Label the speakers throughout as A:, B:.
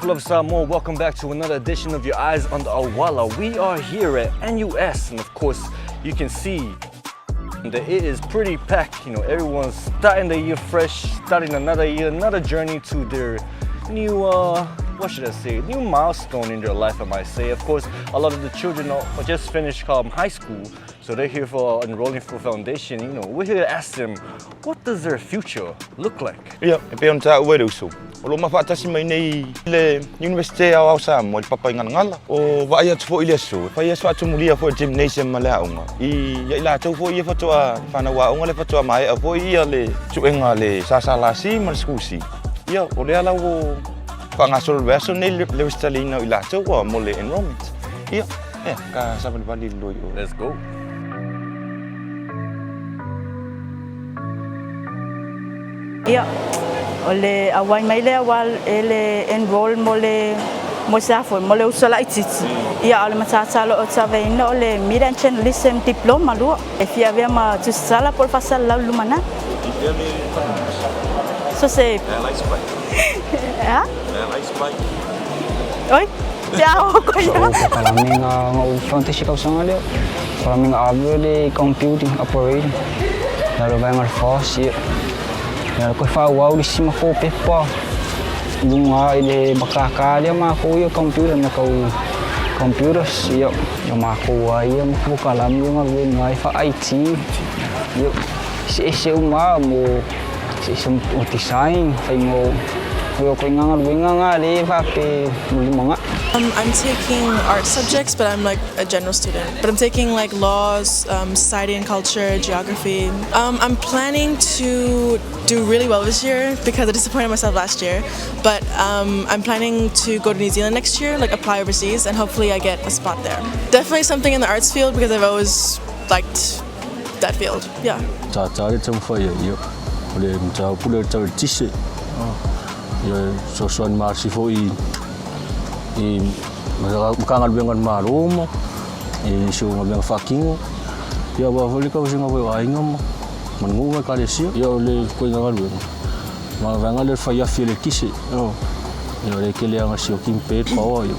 A: Love Samoa, welcome back to another edition of your Eyes on the Auala. We are here at NUS, and of course you can see that it is pretty packed. You know, everyone's starting the year fresh, starting another year, another journey to their new, what should I say, new milestone in their life, I might say. Of course, a lot of the children are just finished high school, so they're here for enrolling for foundation. You know, we're here to ask them, what does their future look like?
B: Yeah, pe on ta ueru so. Olo mafatasi mai nei le Universite Aoao Samoa I Le Papaigalagala. O vai atu fo ile so. Pai aso atu mulia fo gymnasium male aunga. I la tau fo ia fatoa fanau aunga le fatoa mai a fo ia le tuenga le sasalasi mal skusi. Ia o le ala o fangasol verso nei le stalina I la tau o mo le enrollment. Ia, ka sa vali loi.
A: Let's go.
C: Ia, ole auai mai le awal ele enroll mo safo mo le usala ititi. Ia ole matata lo otave no ole media and journalism diploma lu. E fia vea ma tu sala por pasar la lumana. So se.
B: Eyespy.
C: Ya?
B: Eyespy.
C: Oi. Ya ko ya.
D: Polokalame nga foundation kau sanga le. Polokalame nga agro le computing operating. Lalu banyak force ya. Ya ko fa wow di sima ko pepa. Dunga ile bakakali ma ko yo computer na ko computers yo ma ko ay mo polokalame nga ngai fa IT. Yo si uma mo si design fa mo yo ko nga le fa pe mga.
E: I'm taking art subjects, but I'm like a general student. But I'm taking like laws, society and culture, geography. I'm planning to do really well this year because I disappointed myself last year. But I'm planning to go to New Zealand next year, like apply overseas, and hopefully I get a spot there. Definitely something in the arts field because I've always liked that field. Yeah.
F: I makangal bengan maromo I so ngabeng fakingo ya ba voli ka singa bo ainga mangu ka le si ya le ko ngal ben ma vanga le fa ya fiele kisi no ya le ke le anga si o kimpe pa o yo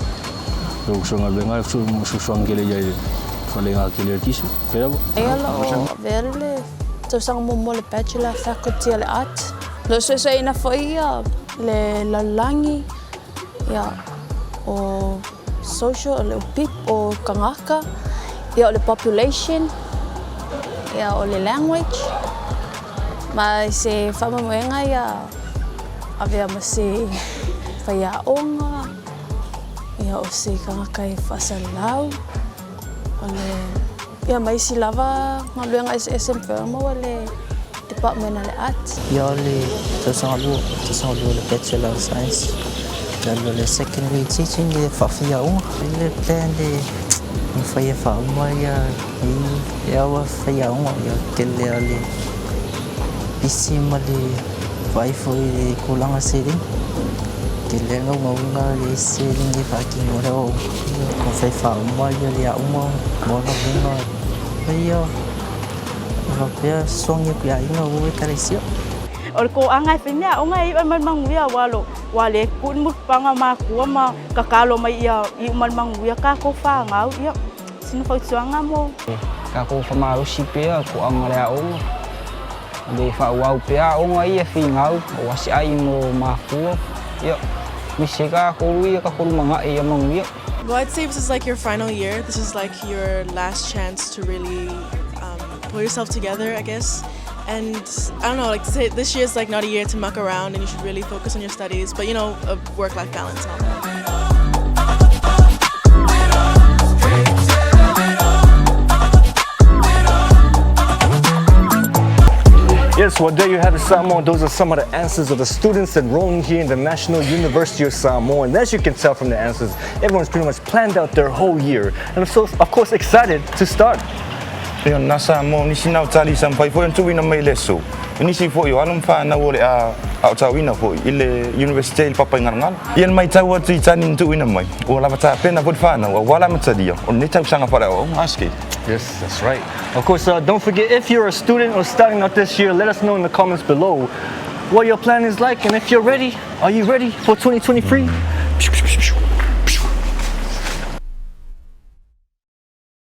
F: so ngal benga so ngele ya fa le nga ke le kisi pero
G: Elo verle tausaga mo le bachelor faculty le art lo so ina foi le lalangi ya o social o pip o kangaka ia o le population ia o le language ma se famamoenga ia avea ma se whaiaonga ia o se kangaka I whasalau o le ia mai si lava ngaluenga SM Firma o le Department of Art
H: ia o le tausaga lu le Bachelor of Science Lalu le secondary teaching le whawhiaunga. Le plan le whaiawhaunga ia wa whaiaunga ia ke lea le pisi ma le waifo I le kulanga sering. Ke lea ngaunga le sering I whakingo reo. Ko whaiawhaunga ia le aunga mora hunga. Ia whapea songi kuia inga uwe karesia.
C: Or ko angai finia o ngai man manguia wale kun mut panga ma ku ma kakalo mai ia I man manguia ka ko fa ngau ia sino fa tsuanga mo
D: ka ko fa maru si pe ko angale o le fa wau pe o ngai e fi ngau o si ai mo ma ku ia mi se ka ko ia ka ko manga e manguia.
E: Well, I'd say this is like your final year. This is like your last chance to really pull yourself together, I guess. And I don't know, like this year is like not a year to muck around and you should really focus on your studies, but you know, a work-life balance and all that.
A: Yes, well there you have it, Samoa. Those are some of the answers of the students enrolling here in the National University of Samoa. And as you can tell from the answers, everyone's pretty much planned out their whole year. And so, of course, excited to start.
B: Ia nasa mo ni sinau tali sampai fo tu ina mai leso. Ini si fo yo anum fa na wole a tawina fo ile Universite I Le Papaigalagala. Ian mai tau atu I tani tu ina mai. O la pata pena fo fa na wala matadia. O ni tau sanga para o aski.
A: Yes, that's right. Of course, don't forget, if you're a student or starting out this year, let us know in the comments below what your plan is like, and if you're ready, are you ready for 2023?